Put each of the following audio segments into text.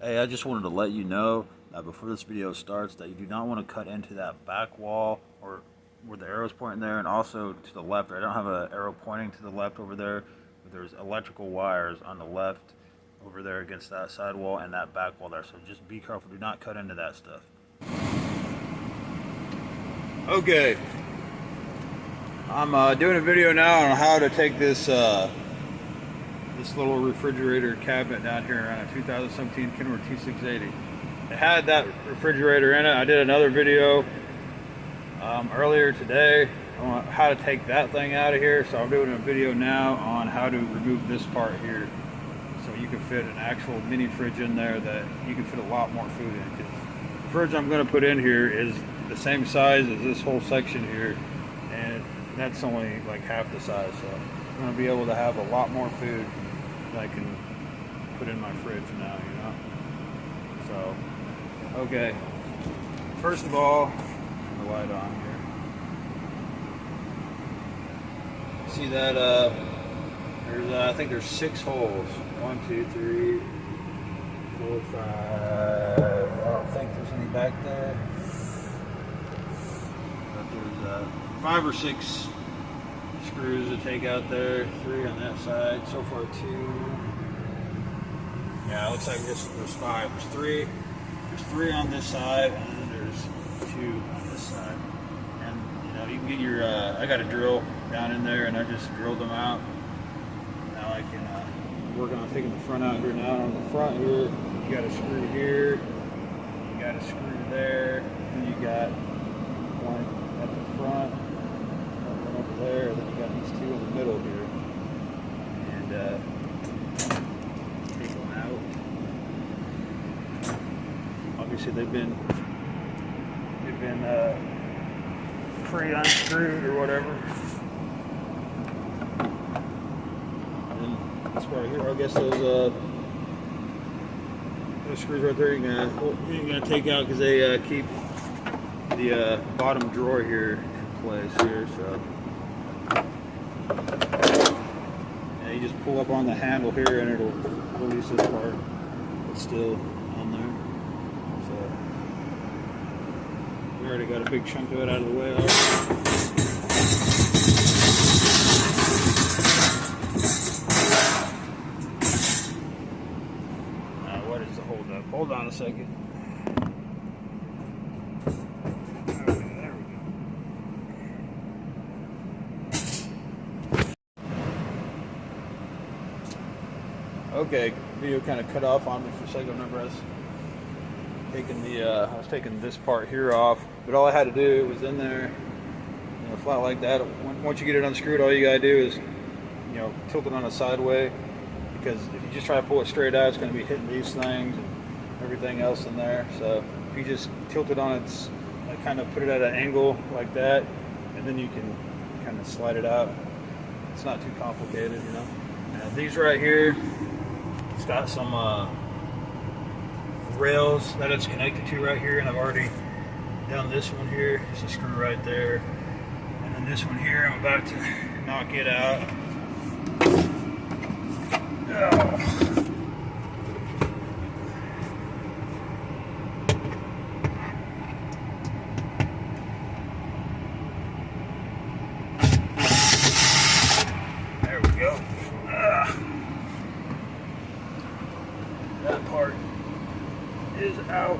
Hey, I just wanted to let you know that before this video starts that you do not want to cut into that back wall or where the arrow's pointing there, and also to the left. I don't have an arrow pointing to the left over there, but there's electrical wires on the left over there against that side wall and that back wall there. So just be careful. Do not cut into that stuff. Okay, I'm doing a video now on how to take this this little refrigerator cabinet down here on a 2017 Kenworth t680. It had that refrigerator in it. I did another video earlier today on how to take that thing out of here, so I'm doing a video now on how to remove this part here so you can fit an actual mini fridge in there that you can fit a lot more food in. Because the fridge I'm going to put in here is the same size as this whole section here, and that's only like half the size, so I'm going to be able to have a lot more food that I can put in my fridge now, you know. So, okay, first of all, the light on here. See that there's I think there's 6 holes. 1, 2, 3, 4, 5. I don't think there's any back there. But there's 5 or 6 screws to take out there. 3 on that side. So far 2. Yeah, it looks like there's 5. There's 3 on this side, and then there's 2 on this side. And you know, you can get your I got a drill down in there, and I just drilled them out. Now I can working on taking the front out here. Now on the front here, you got a screw here, you got a screw there, and you got one at the front, one over there, and then you got these 2 in the middle here. And take them out. Obviously they've been pre-unscrewed or whatever. This part here, I guess those screws right there you're gonna take out because they keep the bottom drawer here in place here. So yeah, you just pull up on the handle here and it'll release this part. It's still on there. So we already got a big chunk of it out of the way already. Hold on a second. Okay, there we go. Okay, video kind of cut off on me for a second. Remember, I was taking this part here off, but all I had to do was in there, you know, flat like that. Once you get it unscrewed, all you gotta do is, you know, tilt it on a sideway, because if you just try to pull it straight out, it's going to be hitting these things and everything else in there. So if you just tilt it on its, like, kind of put it at an angle like that, and then you can kind of slide it out. It's not too complicated, you know. Now these right here, it's got some rails that it's connected to right here, and I've already done this one here. It's a screw right there, and then this one here I'm about to knock it out. Oh. That part is out.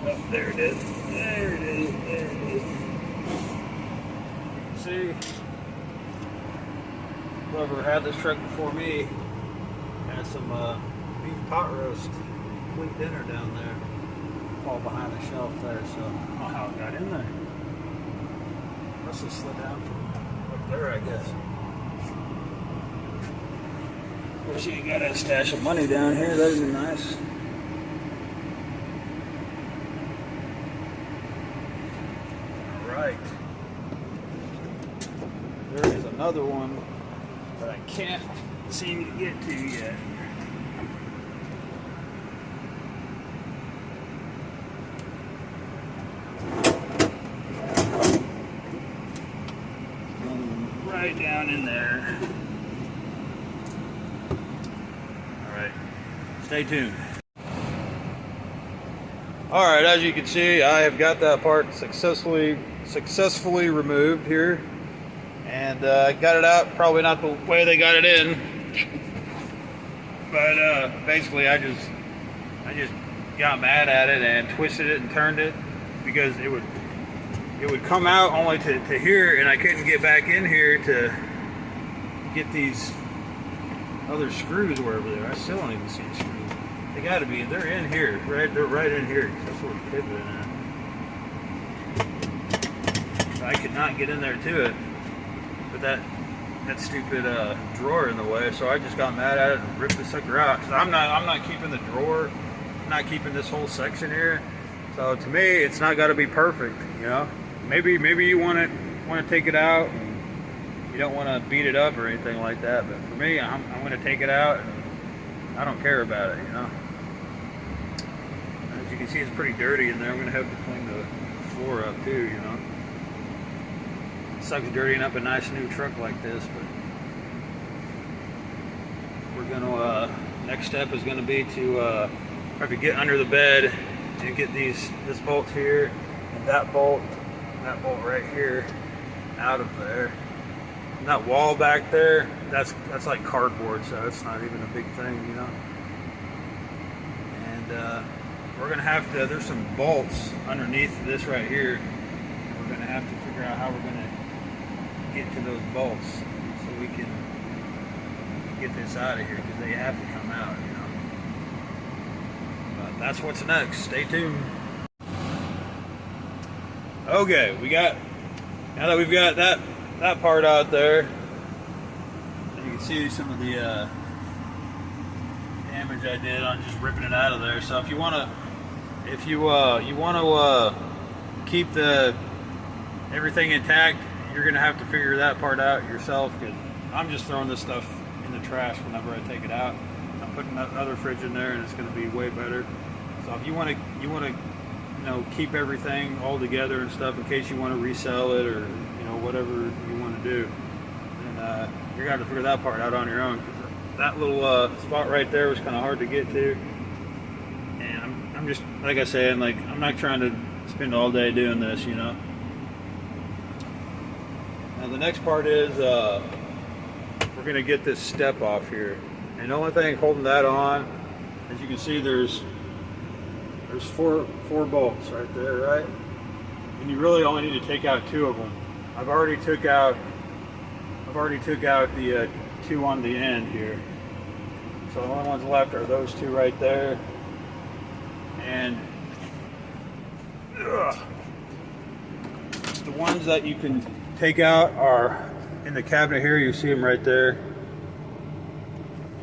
Oh, there it is. There it is. There it is. See, whoever had this truck before me had some beef pot roast, complete dinner down there, all behind the shelf there. So I don't know how it got in there. Must have slid down from up there, I guess. Wish you got a stash of money down here. That'd be nice. All right. There is another one that I can't seem to get to yet. Right down in there. Stay tuned. Alright, as you can see, I have got that part successfully removed here. And got it out, probably not the way they got it in. But basically I just got mad at it and twisted it and turned it because it would come out only to here, and I couldn't get back in here to get these other screws wherever they are. I still don't even see the screws. They got to be. They're in here, right? They're right in here. That's where it's pivoting at. I could not get in there to it, but that stupid drawer in the way. So I just got mad at it and ripped the sucker out. Cause I'm not keeping the drawer. I'm not keeping this whole section here. So to me, it's not got to be perfect. You know, maybe you want to take it out. And you don't want to beat it up or anything like that. But for me, I'm going to take it out, and I don't care about it. You know. As you can see, it's pretty dirty in there. I'm going to have to clean the floor up too. You know. It sucks dirtying up a nice new truck like this, but we're going to. Next step is going to be to probably get under the bed and get this bolt here and that bolt right here out of there. And that wall back there, that's like cardboard, so it's not even a big thing, you know. And we're gonna have to. There's some bolts underneath this right here. We're gonna have to figure out how we're gonna get to those bolts so we can get this out of here, because they have to come out, you know. But that's what's next. Stay tuned. Okay, now that we've got that part out there, you can see some of the damage I did on just ripping it out of there. So if you want to keep everything intact, you're gonna have to figure that part out yourself, because I'm just throwing this stuff in the trash whenever I take it out. I'm putting another fridge in there, and it's gonna be way better. So if you want to keep everything all together and stuff in case you want to resell it, or whatever you want to do, and you're gonna have to figure that part out on your own, because that little spot right there was kind of hard to get to. And I'm just, like I said, I'm not trying to spend all day doing this, you know. Now the next part is we're gonna get this step off here, and the only thing holding that on, as you can see, there's four bolts right there, right? And you really only need to take out 2 of them. I've already took out the 2 on the end here. So the only ones left are those 2 right there. And the ones that you can take out are in the cabinet here. You see them right there.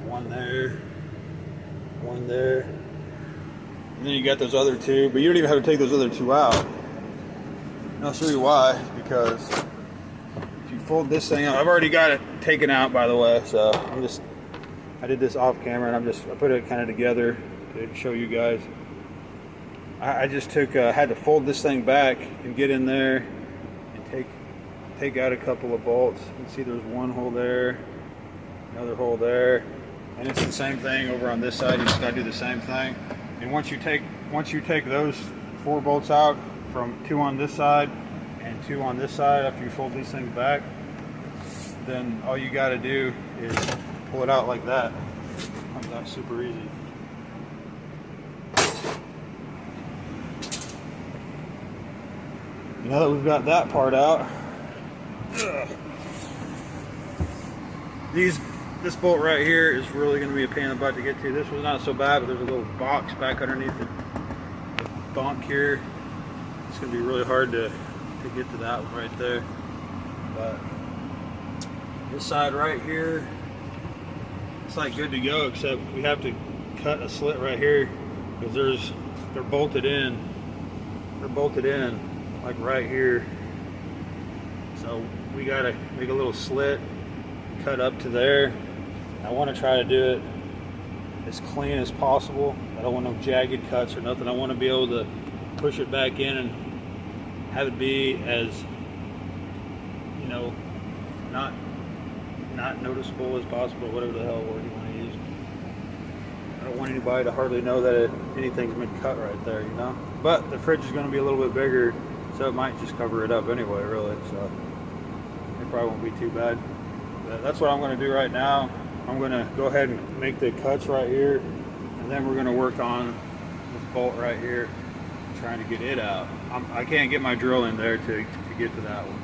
One there, one there. And then you got those other 2, but you don't even have to take those other 2 out. And I'll show you why, because if you fold this thing out, I've already got it taken out, by the way, so I did this off camera, and I put it kind of together to show you guys. I just had to fold this thing back and get in there and take out a couple of bolts. You can see there's one hole there, another hole there, and it's the same thing over on this side. You just gotta do the same thing. And once you take those 4 bolts out, from 2 on this side and 2 on this side, after you fold these things back, then all you got to do is pull it out like that. Comes out super easy. Now that we've got that part out, this bolt right here is really going to be a pain in the butt to get to. This was not so bad, but there's a little box back underneath the bunk here. It's going to be really hard to get to that one right there. But this side right here, it's like good to go, except we have to cut a slit right here, because they're bolted in. They're bolted in like right here. So we got to make a little slit, cut up to there. I want to try to do it as clean as possible. I don't want no jagged cuts or nothing. I want to be able to push it back in and have it be as, not noticeable as possible, whatever the hell word you want to use. I don't want anybody to hardly know that anything's been cut right there, you know. But the fridge is going to be a little bit bigger, so it might just cover it up anyway, really. So it probably won't be too bad. But that's what I'm going to do right now. I'm going to go ahead and make the cuts right here, and then we're going to work on this bolt right here, trying to get it out. I can't get my drill in there to get to that one.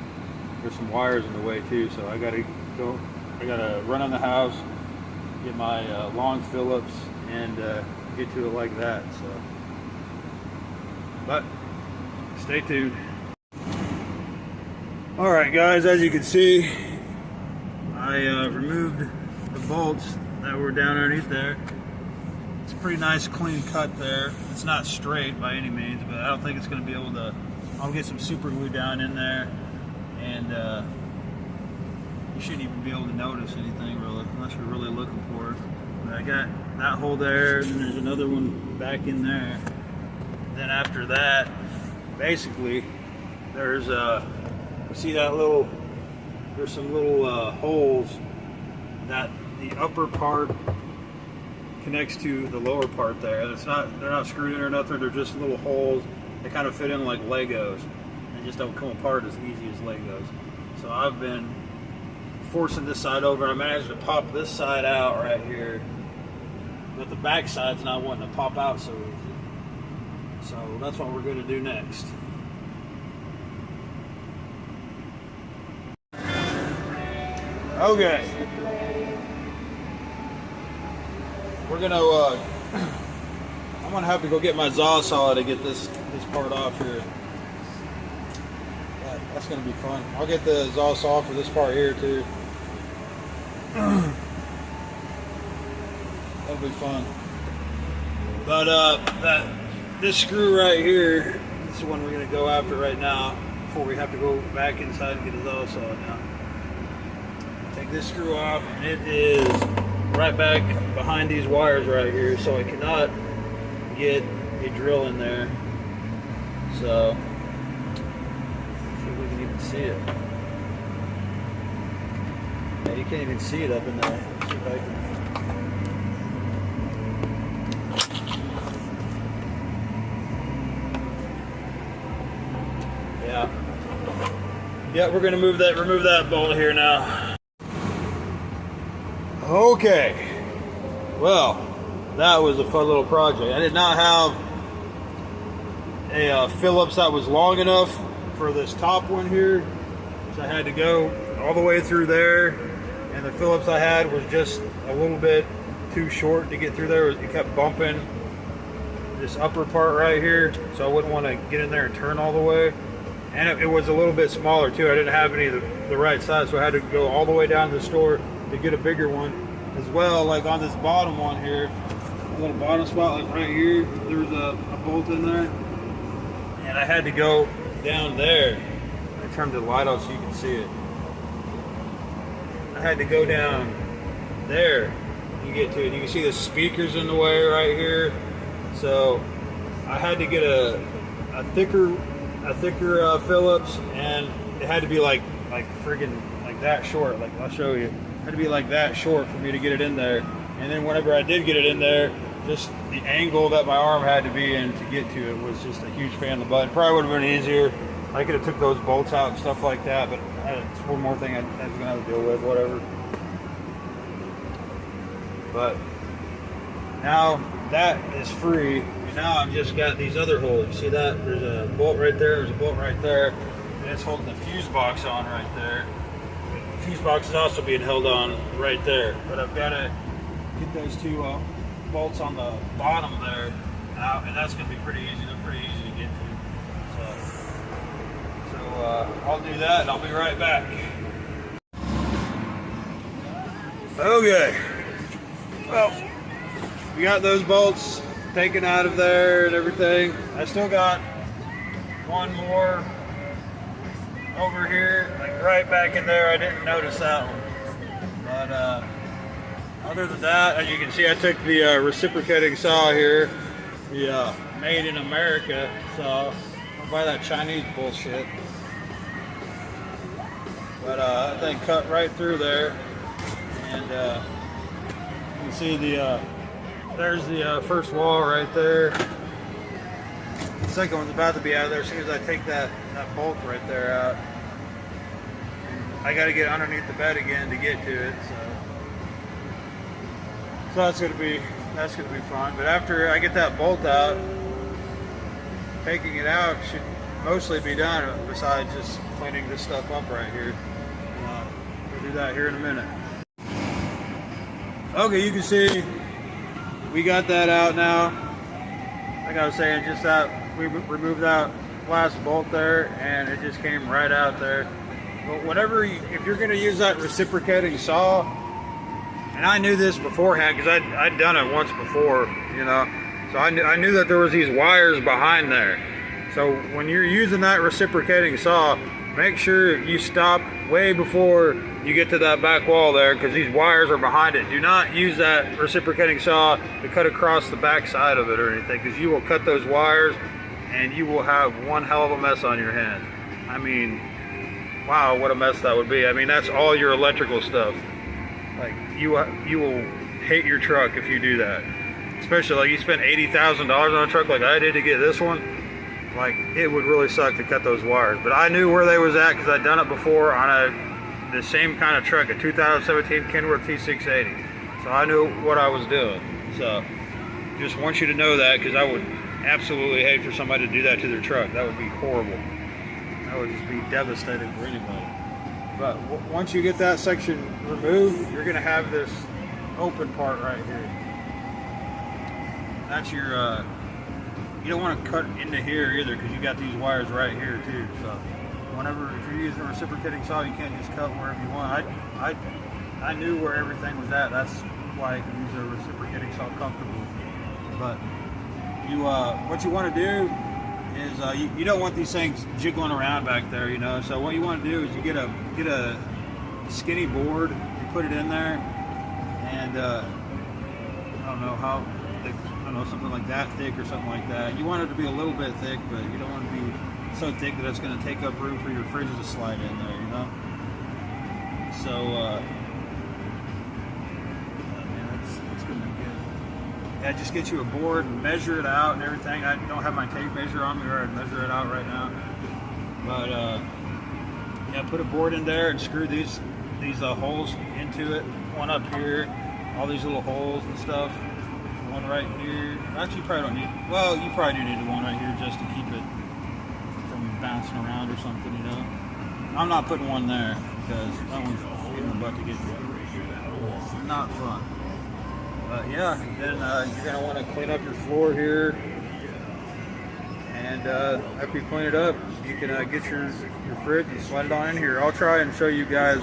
There's some wires in the way too, so I got to run on the house, get my long Phillips, and get to it like that. So, but stay tuned. All right, guys, as you can see, I removed the bolts that were down underneath there. It's a pretty nice clean cut there. It's not straight by any means, but I don't think it's going to be able to. I'll get some super glue down in there, and you shouldn't even be able to notice anything really, unless you're really looking for it. But I got that hole there, and then there's another one back in there. Then after that, basically, there's you see that little, there's some little holes that the upper part connects to the lower part there. They're not screwed in or nothing. They're just little holes. They kind of fit in like Legos. They just don't come apart as easy as Legos. So I've been forcing this side over. I managed to pop this side out right here, but the back side's not wanting to pop out so easy. So that's what we're going to do next. Okay. We're gonna I'm gonna have to go get my saw to get this part off here. That's gonna be fun. I'll get the saw for this part here too. That'll be fun. But this screw right here, this is the one we're gonna go after right now before we have to go back inside and get the saw now. Take this screw off, and it is right back behind these wires right here, so I cannot get a drill in there. So see if we can even see it. Yeah, you can't even see it up in there. Let's see if I can. Yeah, we're gonna remove that bolt here now. Okay, well, that was a fun little project. I did not have a Phillips that was long enough for this top one here, so I had to go all the way through there, and the Phillips I had was just a little bit too short to get through there. It kept bumping this upper part right here, so I wouldn't want to get in there and turn all the way. And it was a little bit smaller too. I didn't have any of the right size, so I had to go all the way down to the store to get a bigger one as well. Like on this bottom one here, a little bottom spot, like right here, there was a bolt in there, and I had to go down there. I turned the light on so you can see it. I had to go down there to get to it. You can see the speakers in the way right here, so I had to get a thicker Phillips, and it had to be like friggin' like that short. Like, I'll show you. It had to be like that short for me to get it in there. And then whenever I did get it in there, just the angle that my arm had to be in to get to it was just a huge pain in the butt. It probably would have been easier. I could have took those bolts out and stuff like that, but it's one more thing I was gonna have to deal with, whatever. But now that is free. Now I've just got these other holes. You see that? There's a bolt right there, there's a bolt right there, and it's holding the fuse box on right there. The fuse box is also being held on right there, but I've got to get those two bolts on the bottom there out, and that's going to be pretty easy. They're pretty easy to get to. So I'll do that, and I'll be right back. Okay. Well, we got those bolts taken out of there and everything. I still got one more over here, like right back in there. I didn't notice that one, but other than that, as you can see, I took the reciprocating saw here, the made in America saw. Don't buy that Chinese bullshit. But that thing cut right through there, and you can see the There's the first wall right there. The second one's about to be out of there as soon as I take that bolt right there out. I got to get underneath the bed again to get to it, so that's gonna be fun. But after I get that bolt out, taking it out should mostly be done. Besides just cleaning this stuff up right here, we'll do that here in a minute. Okay, you can see we got that out now. Like I was saying, just that we removed that last bolt there, and it just came right out there. But whenever if you're going to use that reciprocating saw, and I knew this beforehand because I'd done it once before, you know, so I knew that there was these wires behind there. So when you're using that reciprocating saw, make sure you stop way before you get to that back wall there, because these wires are behind it. Do not use that reciprocating saw to cut across the back side of it or anything, because you will cut those wires and you will have one hell of a mess on your hands. I mean, wow, what a mess that would be. I mean, that's all your electrical stuff. Like, you will hate your truck if you do that. Especially like you spent $80,000 on a truck like I did to get this one. Like, it would really suck to cut those wires. But I knew where they was at because I'd done it before on the same kind of truck, a 2017 Kenworth T680. So I knew what I was doing. So just want you to know that, because I would absolutely hate for somebody to do that to their truck. That would be horrible. That would just be devastating for anybody. But once you get that section removed, you're going to have this open part right here. That's your, you don't want to cut into here either, because you got these wires right here too. So whenever, if you're using a reciprocating saw, you can't just cut wherever you want. I knew where everything was at. That's why I can use a reciprocating saw comfortably. But you, what you want to do is you don't want these things jiggling around back there, you know. So what you want to do is you get a skinny board, you put it in there, and I don't know how thick, I don't know, something like that thick or something like that. You want it to be a little bit thick, but you don't want it to be so thick that it's going to take up room for your fridge to slide in there, you know. So it's going to be good. Yeah, just get you a board and measure it out and everything. I don't have my tape measure on me, or I'd measure it out right now. But yeah, put a board in there and screw these holes into it. One up here, all these little holes and stuff. One right here. Actually, you probably don't need. Well, you probably do need one right here just to keep it from bouncing around or something, you know. I'm not putting one there because that one's getting the butt to get to. Not fun. But yeah, then you're going to want to clean up your floor here, and after you clean it up, you can get your fridge and slide it on in here. I'll try and show you guys.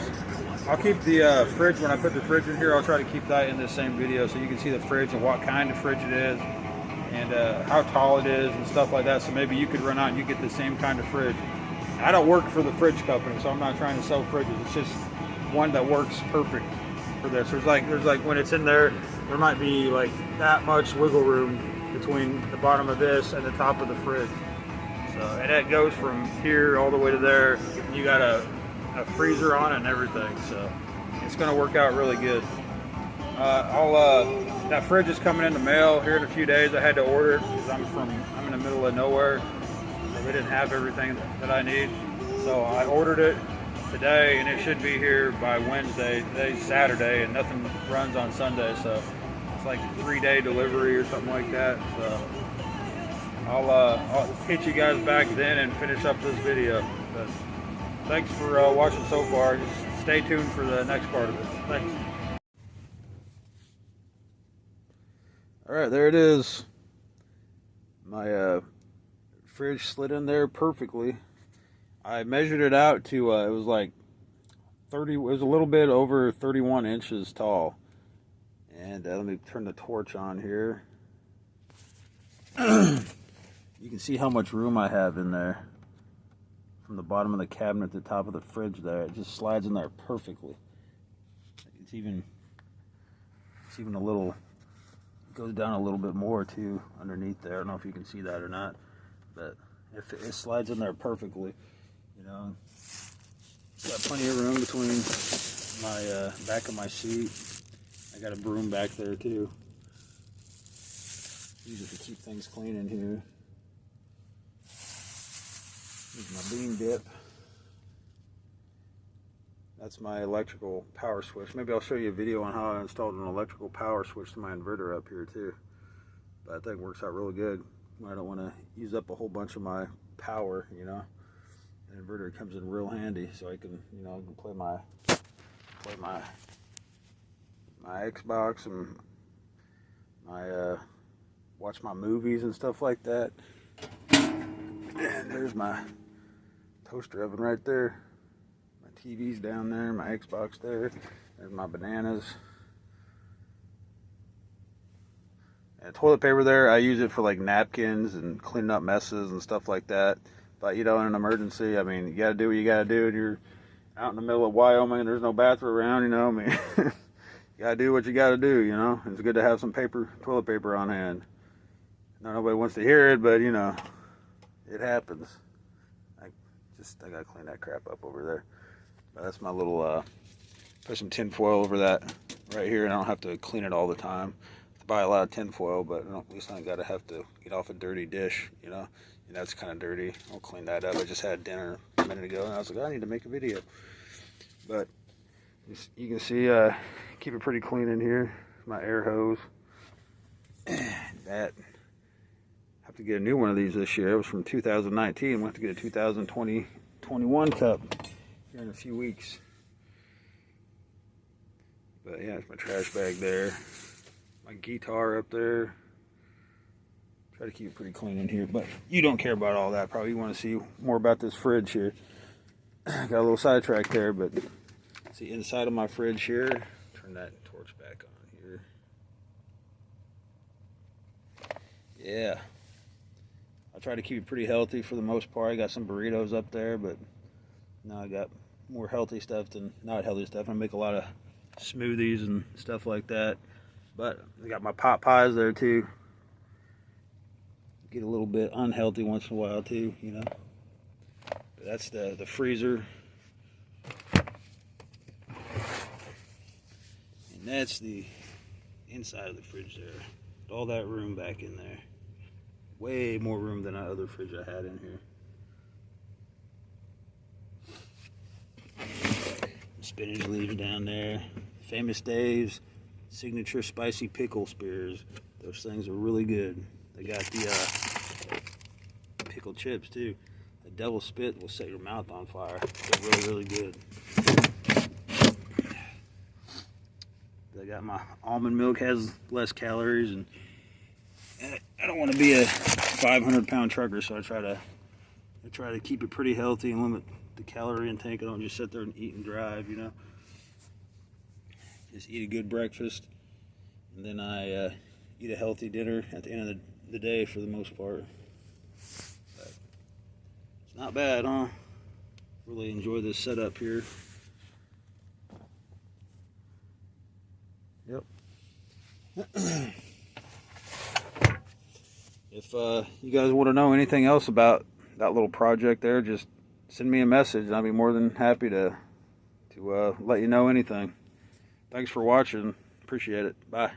I'll keep the fridge, when I put the fridge in here, I'll try to keep that in this same video so you can see the fridge and what kind of fridge it is, and how tall it is and stuff like that. So maybe you could run out and you get the same kind of fridge. I don't work for the fridge company, so I'm not trying to sell fridges. It's just one that works perfect for this. There's like when it's in there might be like that much wiggle room between the bottom of this and the top of the fridge. So, and it goes from here all the way to there. You got a freezer on it and everything, so it's going to work out really good. That fridge is coming in the mail here in a few days. I had to order it because I'm in the middle of nowhere, so they didn't have everything that I need. So I ordered it today, and it should be here by Wednesday. Today's Saturday, and nothing runs on Sunday, so it's like a 3-day delivery or something like that. So I'll hit you guys back then and finish up this video. But thanks for watching so far. Just stay tuned for the next part of it. Thanks. All right, there it is. My fridge slid in there perfectly. I measured it out to it was like 30. It was a little bit over 31 inches tall. And let me turn the torch on here. You can see how much room I have in there. From the bottom of the cabinet to the top of the fridge there. It just slides in there perfectly. It's even a little, it goes down a little bit more too underneath there. I don't know if you can see that or not, but it slides in there perfectly. You know, got plenty of room between my back of my seat. I got a broom back there too. Use it to keep things clean in here. Here's my bean dip. That's my electrical power switch. Maybe I'll show you a video on how I installed an electrical power switch to my inverter up here too. But I think it works out really good. I don't want to use up a whole bunch of my power, you know. The inverter comes in real handy, so I can, you know, I can play my Xbox and my watch my movies and stuff like that. And there's my toaster oven right there. My TV's down there, my Xbox there. There's my bananas. And toilet paper there, I use it for like napkins and cleaning up messes and stuff like that. But you know, in an emergency, I mean, you gotta do what you gotta do. And you're out in the middle of Wyoming and there's no bathroom around, you know, I mean, you gotta do what you gotta do, you know. It's good to have some toilet paper on hand. Now, nobody wants to hear it, but you know, it happens. I gotta clean that crap up over there. But that's my little, put some tin foil over that right here, and I don't have to clean it all the time. I buy a lot of tin foil, but at least I gotta have to get off a dirty dish, you know. And that's kind of dirty. I'll clean that up. I just had dinner a minute ago, and I was like, I need to make a video. But you can see, keep it pretty clean in here. My air hose. That. I have to get a new one of these this year. It was from 2019. We'll have to get a 2021 cup here in a few weeks. But yeah, it's my trash bag there. My guitar up there. Try to keep it pretty clean in here, but you don't care about all that. Probably you want to see more about this fridge here. Got a little sidetrack there, but see inside of my fridge here. Turn that torch back on here. Yeah. I try to keep it pretty healthy for the most part. I got some burritos up there, but now I got more healthy stuff than not healthy stuff. I make a lot of smoothies and stuff like that. But I got my pot pies there too. Get a little bit unhealthy once in a while too, you know. But that's the freezer. And that's the inside of the fridge there. All that room back in there. Way more room than that other fridge I had in here. Spinach leaves down there. Famous Dave's signature spicy pickle spears. Those things are really good. They got the pickled chips too. The devil spit will set your mouth on fire. They're really, really good. I got my almond milk, has less calories, and I don't want to be a 500-pound trucker, so I try to keep it pretty healthy and limit the calorie intake. I don't just sit there and eat and drive, you know. Just eat a good breakfast, and then I eat a healthy dinner at the end of the day for the most part. But it's not bad, huh? Really enjoy this setup here. Yep. If you guys want to know anything else about that little project there, just send me a message and I'll be more than happy to let you know anything. Thanks for watching. Appreciate it. Bye.